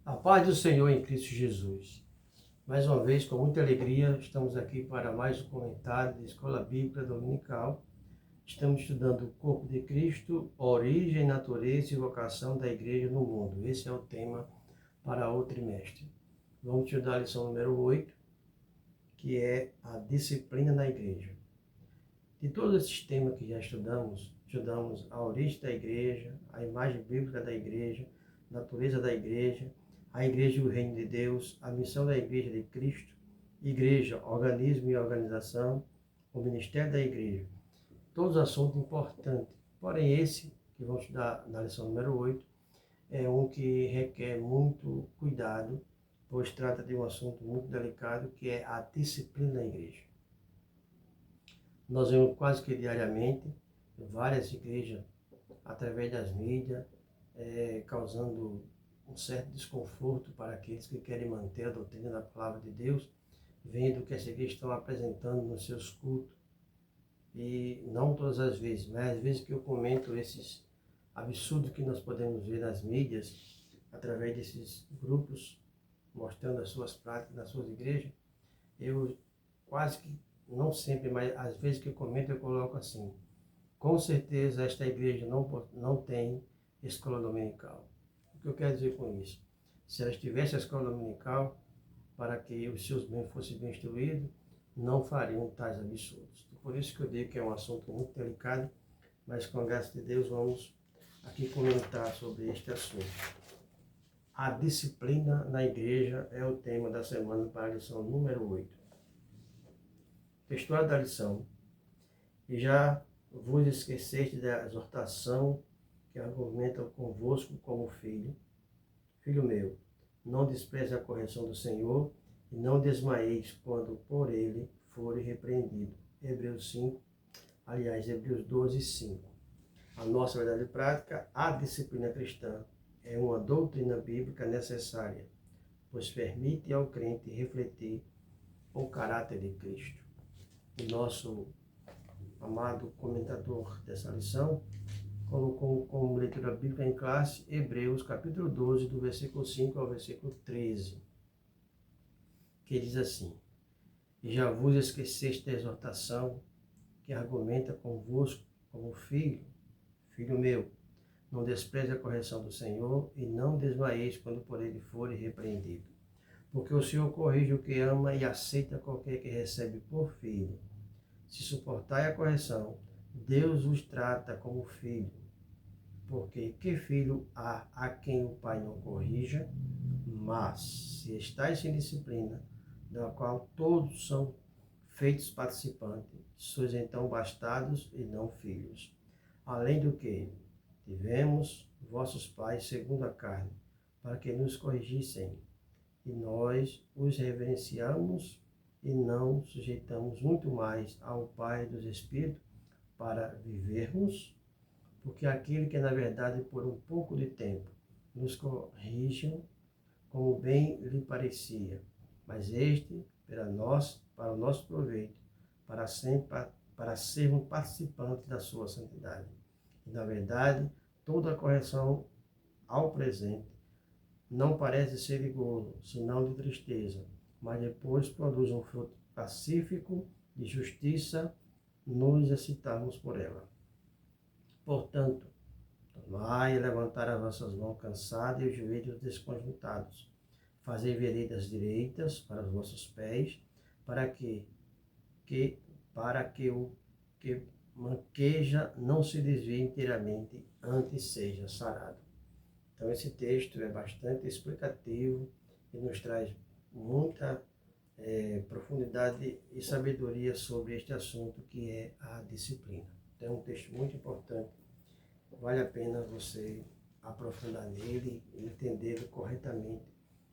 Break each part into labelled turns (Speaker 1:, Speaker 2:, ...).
Speaker 1: A paz do Senhor em Cristo Jesus. Mais uma vez, com muita alegria, estamos aqui para mais um comentário da Escola Bíblica Dominical. Estamos estudando o corpo de Cristo, origem, natureza e vocação da igreja no mundo. Esse é o tema para o trimestre. Vamos estudar a lição número 8, que é a disciplina na igreja. De todos esses temas que já estudamos a origem da igreja, a imagem bíblica da igreja, a natureza da igreja, a igreja e o reino de Deus, a missão da igreja de Cristo, igreja, organismo e organização, o ministério da igreja. Todos assuntos importantes. Porém, esse que vamos estudar na lição número 8 é um que requer muito cuidado, pois trata de um assunto muito delicado, que é a disciplina da igreja. Nós vemos quase que diariamente várias igrejas, através das mídias, causando um certo desconforto para aqueles que querem manter a doutrina da palavra de Deus, vendo que as igrejas estão apresentando nos seus cultos. E não todas as vezes, mas às vezes que eu comento esses absurdos que nós podemos ver nas mídias, através desses grupos, mostrando as suas práticas nas suas igrejas, eu quase que, não sempre, mas às vezes que eu comento, eu coloco assim: com certeza esta igreja não tem escola dominical. O que eu quero dizer com isso? Se elas tivessem a escola dominical, para que os seus membros fossem bem instruídos, não fariam tais absurdos. Por isso que eu digo que é um assunto muito delicado, mas com a graça de Deus vamos aqui comentar sobre este assunto. A disciplina na igreja é o tema da semana para a lição número 8. Textual da lição: e já vos esqueceste da exortação que argumenta convosco como filho. Filho meu, não despreze a correção do Senhor e não desmaieis quando por ele fore repreendido. Hebreus 12, 5. A nossa verdade prática, a disciplina cristã, é uma doutrina bíblica necessária, pois permite ao crente refletir o caráter de Cristo. O nosso amado comentador dessa lição colocou como leitura bíblica em classe Hebreus capítulo 12, do versículo 5 ao versículo 13, que diz assim: e já vos esqueceste da exortação que argumenta convosco como filho. Filho meu, não despreze a correção do Senhor e não desmaieis quando por ele fore repreendido. Porque o Senhor corrige o que ama e aceita qualquer que recebe por filho. Se suportai a correção, Deus os trata como filho. Porque que filho há a quem o pai não corrija? Mas, se estáis em disciplina, da qual todos são feitos participantes, sois então bastardos e não filhos. Além do que, tivemos vossos pais segundo a carne, para que nos corrigissem, e nós os reverenciamos e não sujeitamos muito mais ao Pai dos Espíritos para vivermos, porque aquele que na verdade por um pouco de tempo nos corrigiam como bem lhe parecia, mas este para o nosso proveito, para sermos participantes da sua santidade. E na verdade, toda a correção ao presente não parece ser de gozo, senão de tristeza, mas depois produz um fruto pacífico de justiça, nos excitarmos por ela. Portanto, tomai e levantar as vossas mãos cansadas e os joelhos desconjuntados. Fazei veredas direitas para os vossos pés, para que o que manqueja não se desvie inteiramente, antes seja sarado. Então esse texto é bastante explicativo e nos traz muita profundidade e sabedoria sobre este assunto que é a disciplina. Então é um texto muito importante, vale a pena você aprofundar nele e entendê-lo corretamente,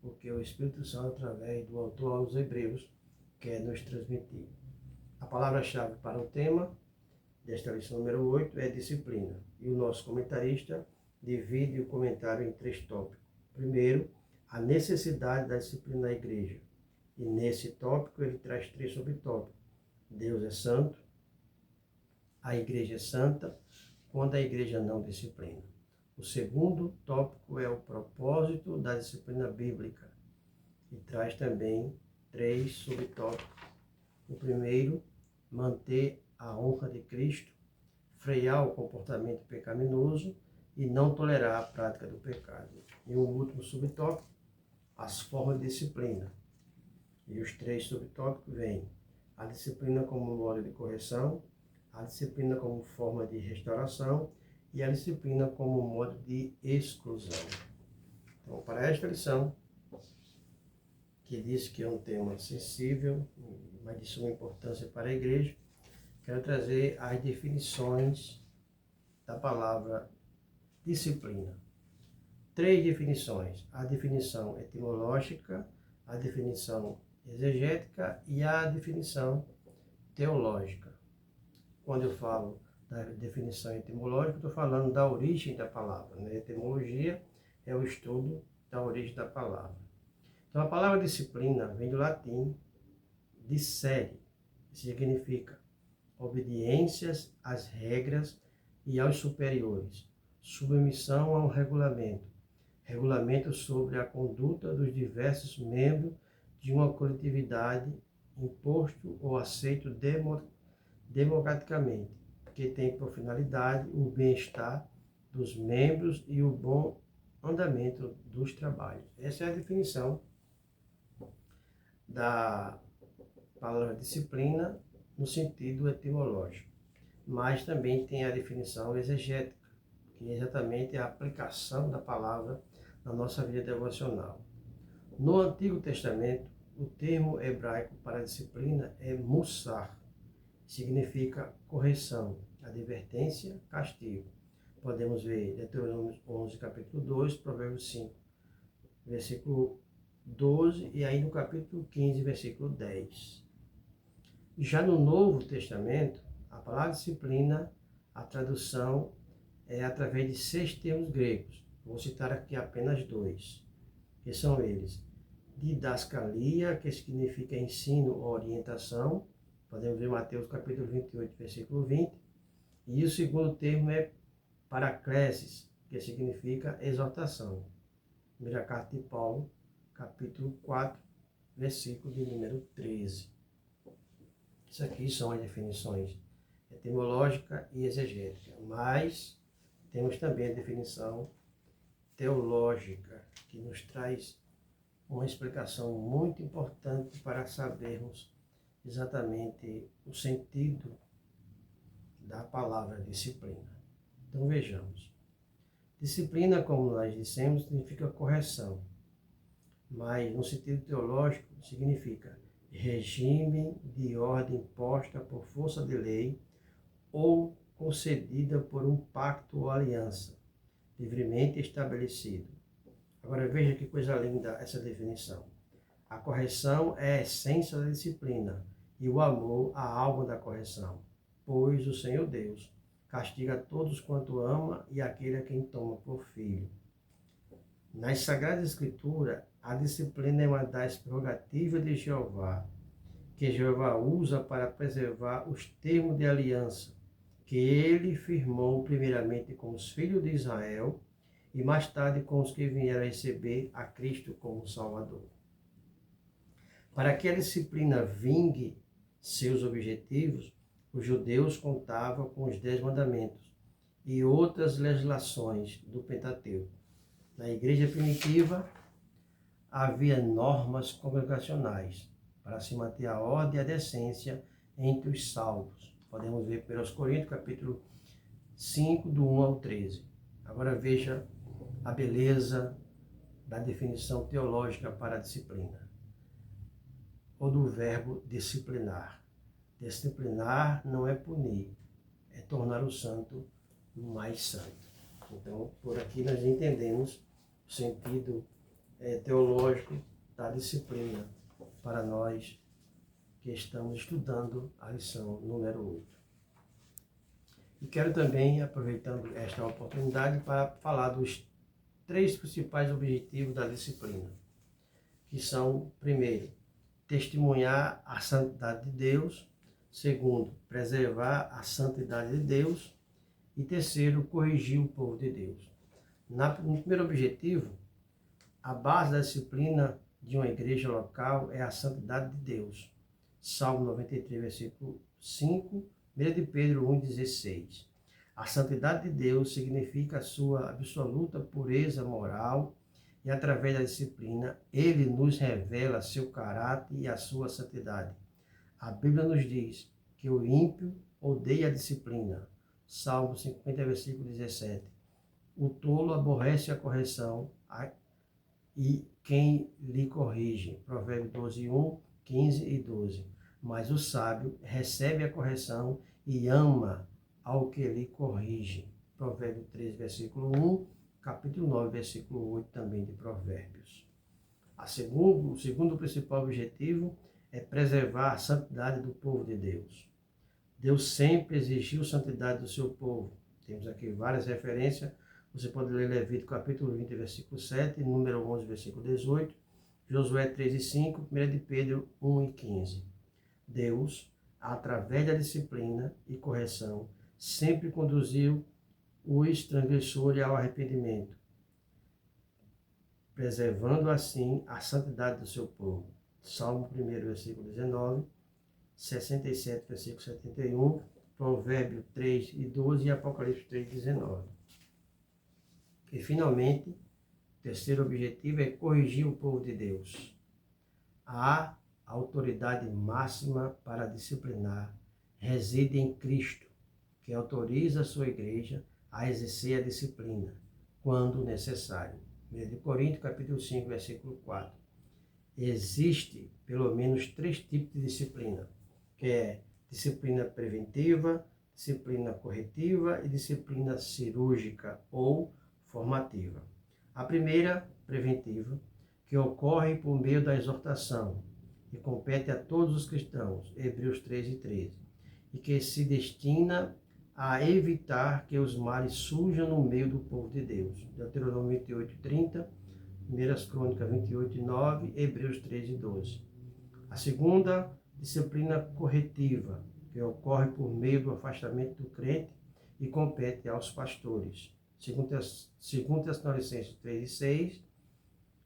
Speaker 1: porque o Espírito Santo, através do autor aos Hebreus, quer nos transmitir. A palavra-chave para o tema desta lição número 8 é disciplina. E o nosso comentarista divide o comentário em 3 tópicos. Primeiro, a necessidade da disciplina na igreja. E nesse tópico ele traz 3 subtópicos. Deus é santo, a igreja é santa, quando a igreja não disciplina. O segundo tópico é o propósito da disciplina bíblica e traz também 3 subtópicos. O primeiro, manter a honra de Cristo, frear o comportamento pecaminoso e não tolerar a prática do pecado. E o último subtópico, as formas de disciplina. E os 3 subtópicos vêm a disciplina como modo de correção, a disciplina como forma de restauração e a disciplina como modo de exclusão. Então, para esta lição, que diz que é um tema sensível, mas de suma importância para a igreja, quero trazer as definições da palavra disciplina. 3 definições: a definição etimológica, a definição exegética e a definição teológica. Quando eu falo da definição etimológica, estou falando da origem da palavra, né? Etimologia é o estudo da origem da palavra. Então, a palavra disciplina vem do latim discere, que significa obediências às regras e aos superiores, submissão a um regulamento sobre a conduta dos diversos membros de uma coletividade, imposto ou aceito democraticamente, que tem por finalidade o bem-estar dos membros e o bom andamento dos trabalhos. Essa é a definição da palavra disciplina no sentido etimológico, mas também tem a definição exegética, que é exatamente a aplicação da palavra na nossa vida devocional. No Antigo Testamento, o termo hebraico para disciplina é mussar, significa correção, advertência, castigo. Podemos ver Deuteronômio 11, capítulo 2, Provérbios 5, versículo 12 e aí no capítulo 15, versículo 10. Já no Novo Testamento, a palavra disciplina, a tradução é através de 6 termos gregos. Vou citar aqui apenas 2, que são eles: didascalia, que significa ensino ou orientação. Podemos ver Mateus capítulo 28, versículo 20. E o segundo termo é paraclesis, que significa exortação. Primeira carta de Paulo, capítulo 4, versículo de número 13. Isso aqui são as definições etimológica e exegética, mas temos também a definição teológica, que nos traz uma explicação muito importante para sabermos exatamente o sentido da palavra disciplina. Então vejamos. Disciplina, como nós dissemos, significa correção, mas no sentido teológico significa regime de ordem imposta por força de lei ou concedida por um pacto ou aliança, livremente estabelecido. Agora veja que coisa linda essa definição. A correção é a essência da disciplina e o amor a alma da correção, pois o Senhor Deus castiga todos quanto ama e aquele a quem toma por filho. Nas Sagradas Escrituras, a disciplina é uma das prerrogativas de Jeová, que Jeová usa para preservar os termos de aliança que ele firmou primeiramente com os filhos de Israel e mais tarde com os que vieram receber a Cristo como Salvador. Para que a disciplina vingue seus objetivos, os judeus contavam com os 10 mandamentos e outras legislações do Pentateuco. Na igreja primitiva, havia normas congregacionais para se manter a ordem e a decência entre os salvos. Podemos ver 1 Coríntios, capítulo 5, do 1 ao 13. Agora veja a beleza da definição teológica para a disciplina, ou do verbo disciplinar. Disciplinar não é punir, é tornar o santo mais santo. Então, por aqui nós entendemos o sentido teológico da disciplina para nós que estamos estudando a lição número 8. E quero também, aproveitando esta oportunidade, para falar dos 3 principais objetivos da disciplina, que são, primeiro, testemunhar a santidade de Deus, segundo, preservar a santidade de Deus e terceiro, corrigir o povo de Deus. No primeiro objetivo, a base da disciplina de uma igreja local é a santidade de Deus. Salmo 93, versículo 5, 1 de Pedro 1,16. A santidade de Deus significa a sua absoluta pureza moral e, através da disciplina, Ele nos revela seu caráter e a sua santidade. A Bíblia nos diz que o ímpio odeia a disciplina. Salmo 50, versículo 17. O tolo aborrece a correção e quem lhe corrige. Provérbios 12, 1, 15 e 12. Mas o sábio recebe a correção e ama ao que lhe corrige. Provérbios 13, versículo 1, capítulo 9, versículo 8 também de Provérbios. O segundo principal objetivo é preservar a santidade do povo de Deus. Deus sempre exigiu santidade do seu povo. Temos aqui várias referências. Você pode ler Levítico capítulo 20, versículo 7, número 11, versículo 18, Josué 3 e 5, 1 de Pedro 1 e 15. Deus, através da disciplina e correção, sempre conduziu os transgressores ao arrependimento, preservando assim a santidade do seu povo. Salmo 1, versículo 19, 67, versículo 71, Provérbio 3 e 12 e Apocalipse 3, 19. E, finalmente, o terceiro objetivo é corrigir o povo de Deus. A autoridade máxima para disciplinar reside em Cristo, que autoriza a sua igreja a exercer a disciplina, quando necessário. 1 Coríntios, capítulo 5, versículo 4. Existe pelo menos 3 tipos de disciplina, que é disciplina preventiva, disciplina corretiva e disciplina cirúrgica ou formativa. A primeira, preventiva, que ocorre por meio da exortação e compete a todos os cristãos, Hebreus 13 e 13, e que se destina a evitar que os males surjam no meio do povo de Deus. Deuteronômio 28, 30, 1 Crônicas 28, 9, Hebreus 13, 12. A segunda, disciplina corretiva, que ocorre por meio do afastamento do crente e compete aos pastores. Segundo Tessalonicenses 3 e 6,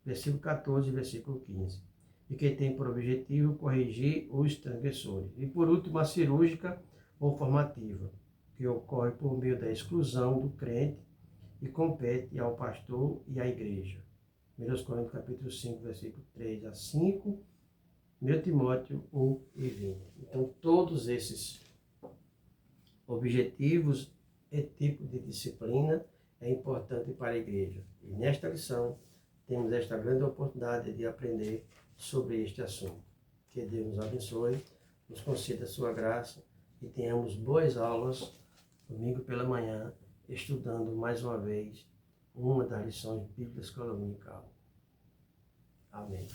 Speaker 1: versículo 14 e versículo 15. E que tem por objetivo corrigir os transgressores. E por último, a cirúrgica ou formativa, que ocorre por meio da exclusão do crente e compete ao pastor e à igreja. 1 Coríntios capítulo 5, versículo 3 a 5, 1 Timóteo 1 e 20. Então, todos esses objetivos e tipo de disciplina é importante para a igreja. E nesta lição, temos esta grande oportunidade de aprender sobre este assunto. Que Deus nos abençoe, nos conceda a sua graça e tenhamos boas aulas domingo pela manhã, estudando mais uma vez uma das lições bíblicas dominical. Amém.